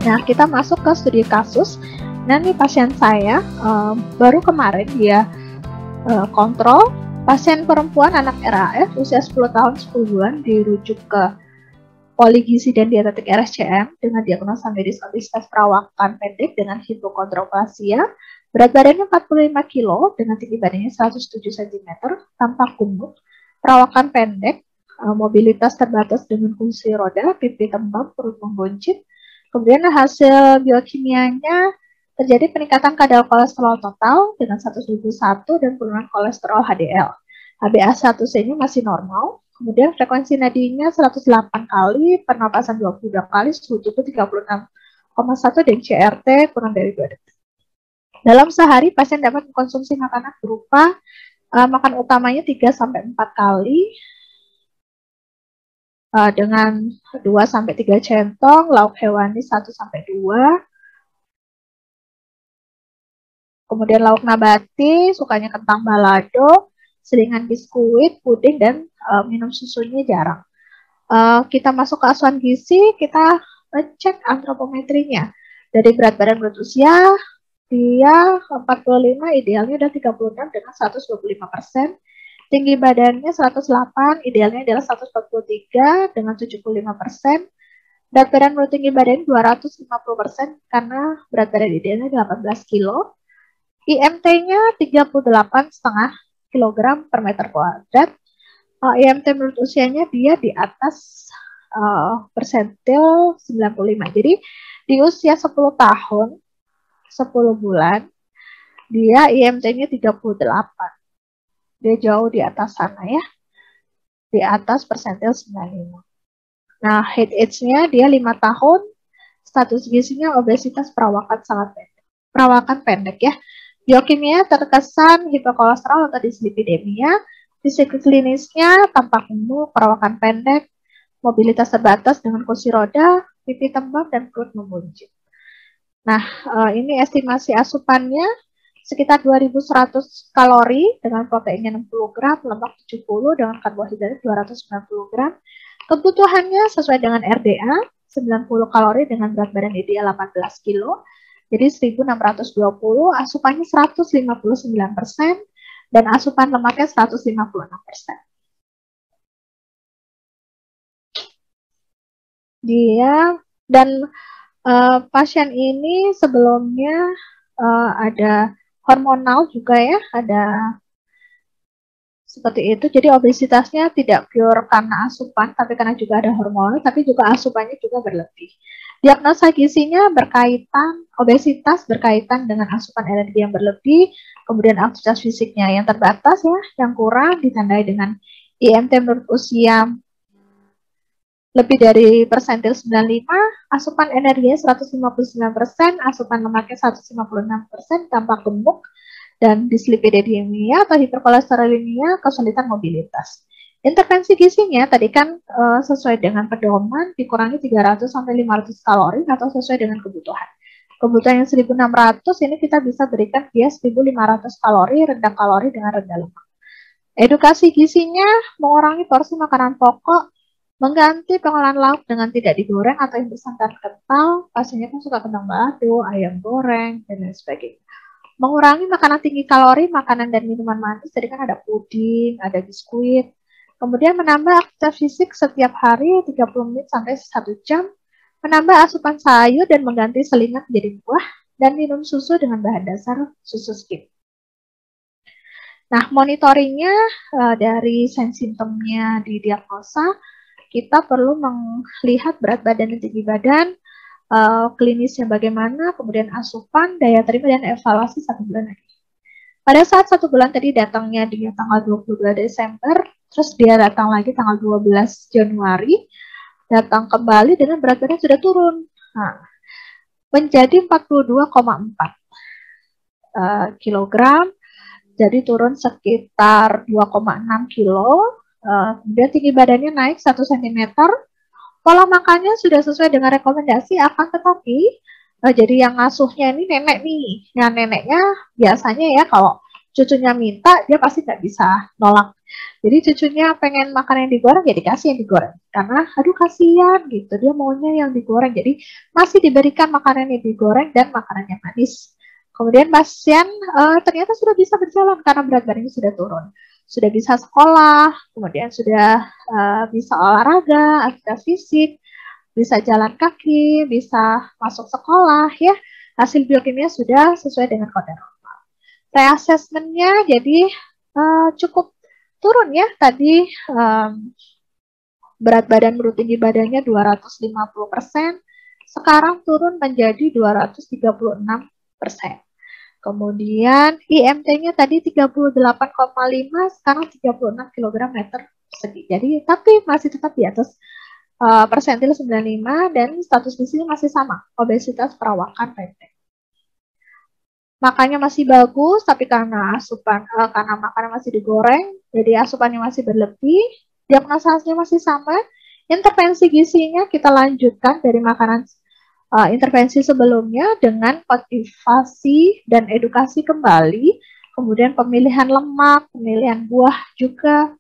Nah, kita masuk ke studi kasus. Nah, ini pasien saya baru kemarin dia kontrol. Pasien perempuan anak RAF usia 10 tahun 10 bulan dirujuk ke Poligizi dan Dietetik RSCM dengan diagnosa medis obesitas perawakan pendek dengan hipochondroplasia. Berat badannya 45 kg dengan tinggi badannya 107 cm, tampak gemuk, perawakan pendek, mobilitas terbatas dengan kursi roda, pipi tembam, perut membuncit. Kemudian hasil biokimianya terjadi peningkatan kadar kolesterol total dengan 121 dan penurunan kolesterol HDL. HbA1c-nya masih normal. Kemudian frekuensi nadinya 108 kali, pernapasan 22 kali, suhu tubuh 36,1 dan CRT kurang dari 2 detik. Dalam sehari pasien dapat mengkonsumsi makanan berupa makan utamanya 3-4 kali dengan 2-3 centong, lauk hewani 1-2. Kemudian lauk nabati, sukanya kentang balado, selingan biskuit, puding, dan minum susunya jarang. Kita masuk ke asuhan gizi, kita cek antropometrinya. Dari berat badan berat usia, dia 45, idealnya udah 36 dengan 125%. Tinggi badannya 108, idealnya adalah 143 dengan 75%. Berat badan menurut tinggi badan 250% karena berat badan idealnya 18 kilo. IMT-nya 38,5 kg per meter kuadrat. IMT menurut usianya dia di atas persentil 95. Jadi di usia 10 tahun, 10 bulan, dia IMT-nya 38. Dia jauh di atas sana ya. Di atas persentil 95. Nah, head age-nya dia 5 tahun, status gizinya obesitas perawakan sangat pendek. Perawakan pendek ya. Biokimia terkesan hiperkolesterol atau dislipidemia. Fisik klinisnya tampak gemuk, perawakan pendek, mobilitas terbatas dengan kursi roda, pipi tembam, dan perut membuncit. Nah, ini estimasi asupannya sekitar 2.100 kalori dengan proteinnya 60 gram, lemak 70 dengan karbohidrat 290 gram. Kebutuhannya sesuai dengan RDA, 90 kalori dengan berat badan ideal 18 kilo. Jadi 1.620, asupannya 159%, dan asupan lemaknya 156%. Dia dan pasien ini sebelumnya ada hormonal juga ya, ada seperti itu. Jadi obesitasnya tidak pure karena asupan, tapi karena juga ada hormonal, tapi juga asupannya juga berlebih. Diagnosa gizinya berkaitan, obesitas berkaitan dengan asupan energi yang berlebih, kemudian aktivitas fisiknya yang terbatas ya, yang kurang, ditandai dengan IMT menurut usia lebih dari persentil 95, asupan energinya 159%, asupan lemaknya 156%, tampak gemuk, dan dislipidemia atau hiperkolesterolemia, kesulitan mobilitas. Intervensi gizinya tadi kan sesuai dengan pedoman dikurangi 300 sampai 500 kalori atau sesuai dengan kebutuhan. Kebutuhan yang 1.600 ini kita bisa berikan dia 1.500 kalori, rendah kalori dengan rendah lemak. Edukasi gizinya mengurangi porsi makanan pokok, mengganti pengolahan lauk dengan tidak digoreng atau yang bersantan kental. Pastinya kan suka kentang balado, ayam goreng, dan lain sebagainya. Mengurangi makanan tinggi kalori, makanan dan minuman manis. Tadi kan ada puding, ada biskuit. Kemudian menambah aktivitas fisik setiap hari 30 menit sampai 1 jam. Menambah asupan sayur dan mengganti selingan menjadi buah. Dan minum susu dengan bahan dasar susu skim. Nah, monitoringnya dari simptomnya di diagnosa, kita perlu melihat berat badan dan tinggi badan, klinisnya bagaimana, kemudian asupan, daya terima, dan evaluasi 1 bulan lagi. Pada saat 1 bulan tadi datangnya di tanggal 22 Desember, terus dia datang lagi tanggal 12 Januari, datang kembali dengan berat badan sudah turun. Nah, menjadi 42,4 kilogram, jadi turun sekitar 2,6 kilo. Kemudian tinggi badannya naik 1 cm. Pola makannya sudah sesuai dengan rekomendasi, akan tetapi jadi yang ngasuhnya ini nenek nih. Yang neneknya biasanya ya kalau cucunya minta, dia pasti nggak bisa nolak. Jadi cucunya pengen makan yang digoreng, ya dikasih yang digoreng. Karena aduh kasihan gitu, dia maunya yang digoreng. Jadi masih diberikan makanan yang digoreng dan makanan yang manis. Kemudian pasien ternyata sudah bisa berjalan karena berat badannya sudah turun. Sudah bisa sekolah, kemudian sudah bisa olahraga, aktivitas fisik, bisa jalan kaki, bisa masuk sekolah ya. Hasil biokimia sudah sesuai dengan kode normal. Reassessment-nya jadi cukup turun ya. Tadi berat badan menurut tinggi badannya 250%, sekarang turun menjadi 236%. Kemudian IMT-nya tadi 38,5, sekarang 36 kg meter persegi. Jadi tapi masih tetap di atas persentil 95 dan status gizinya masih sama, obesitas perawakan pendek. Makannya masih bagus, tapi karena karena makanan masih digoreng, jadi asupannya masih berlebih, diagnosanya masih sama. Intervensi gizinya kita lanjutkan dari makanan intervensi sebelumnya dengan motivasi dan edukasi kembali, kemudian pemilihan lemak, pemilihan buah juga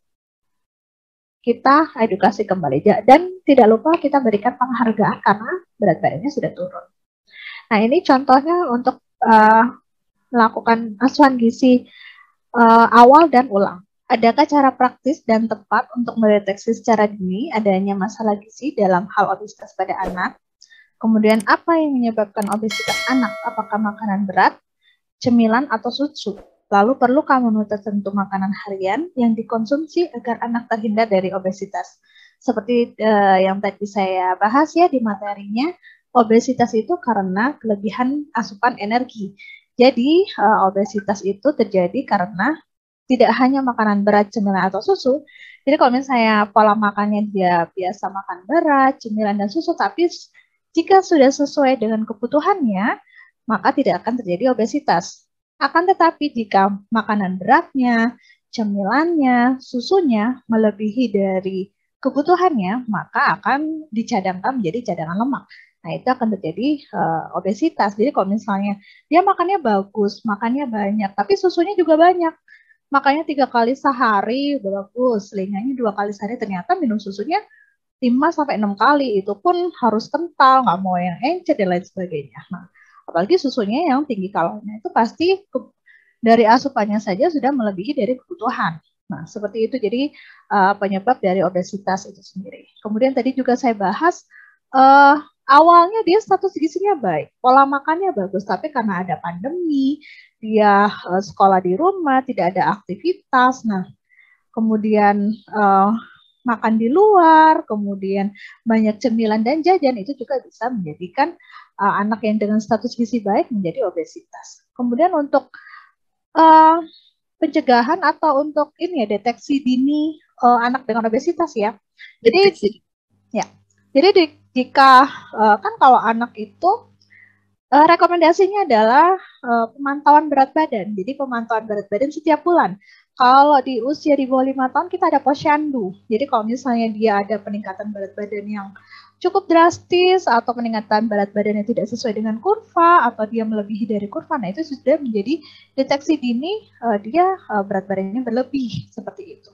kita edukasi kembali, dan tidak lupa kita berikan penghargaan karena berat badannya sudah turun. Nah ini contohnya untuk melakukan asuhan gizi awal dan ulang. Adakah cara praktis dan tepat untuk mendeteksi secara dini adanya masalah gizi dalam hal obesitas pada anak? Kemudian apa yang menyebabkan obesitas anak? Apakah makanan berat, cemilan, atau susu? Lalu perlukah menu tertentu makanan harian yang dikonsumsi agar anak terhindar dari obesitas? Seperti yang tadi saya bahas ya di materinya, obesitas itu karena kelebihan asupan energi. Jadi obesitas itu terjadi karena tidak hanya makanan berat, cemilan, atau susu. Jadi kalau misalnya pola makannya dia biasa makan berat, cemilan, dan susu, tapi jika sudah sesuai dengan kebutuhannya, maka tidak akan terjadi obesitas. Akan tetapi jika makanan beratnya, cemilannya, susunya melebihi dari kebutuhannya, maka akan dicadangkan menjadi cadangan lemak. Nah, itu akan terjadi obesitas. Jadi kalau misalnya dia makannya bagus, makannya banyak, tapi susunya juga banyak, makanya 3 kali sehari udah bagus, telinganya 2 kali sehari, ternyata minum susunya 5-6 kali, itu pun harus kental, nggak mau yang encer dan lain sebagainya. Nah, apalagi susunya yang tinggi kalorinya, itu pasti dari asupannya saja sudah melebihi dari kebutuhan. Nah, seperti itu jadi penyebab dari obesitas itu sendiri. Kemudian tadi juga saya bahas awalnya dia status gizinya baik, pola makannya bagus, tapi karena ada pandemi, dia sekolah di rumah, tidak ada aktivitas. Nah, kemudian makan di luar, kemudian banyak cemilan dan jajan, itu juga bisa menjadikan anak yang dengan status gizi baik menjadi obesitas. Kemudian untuk pencegahan atau untuk ini ya, deteksi dini anak dengan obesitas ya. Jadi ya, jadi jika kan kalau anak itu rekomendasinya adalah pemantauan berat badan. Jadi pemantauan berat badan setiap bulan. Kalau di usia di bawah 5 tahun kita ada posyandu. Jadi kalau misalnya dia ada peningkatan berat badan yang cukup drastis atau peningkatan berat badan yang tidak sesuai dengan kurva atau dia melebihi dari kurva, nah itu sudah menjadi deteksi dini dia berat badannya berlebih, seperti itu.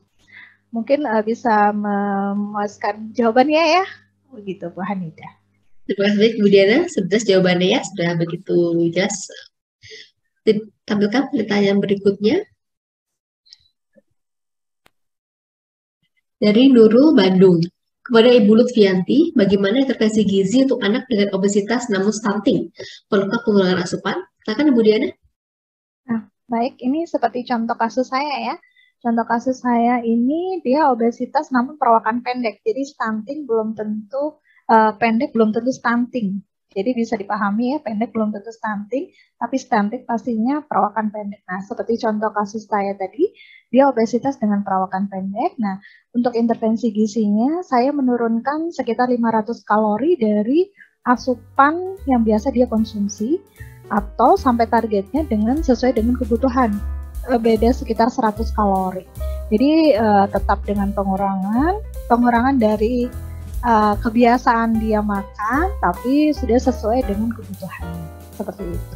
Mungkin bisa memuaskan jawabannya ya, begitu Bu Hanidah. Terima kasih Bu Diana, 11 jawabannya ya, sudah begitu jelas. Tampilkan pertanyaan berikutnya. Dari Nurul Bandung. Kepada Ibu Lutfianti, bagaimana intervensi gizi untuk anak dengan obesitas namun stunting? Perlukah pengurangan asupan? Silakan Ibu Diana. Nah, baik, ini seperti contoh kasus saya ya. Contoh kasus saya ini dia obesitas namun perawakan pendek. Jadi stunting belum tentu pendek belum tentu stunting. Jadi bisa dipahami ya, pendek belum tentu stunting, tapi stunting pastinya perawakan pendek. Nah, seperti contoh kasus saya tadi, dia obesitas dengan perawakan pendek. Nah, untuk intervensi gizinya, saya menurunkan sekitar 500 kalori dari asupan yang biasa dia konsumsi, atau sampai targetnya dengan sesuai dengan kebutuhan. Beda sekitar 100 kalori. Jadi tetap dengan pengurangan dari kebiasaan dia makan, tapi sudah sesuai dengan kebutuhannya. Seperti itu.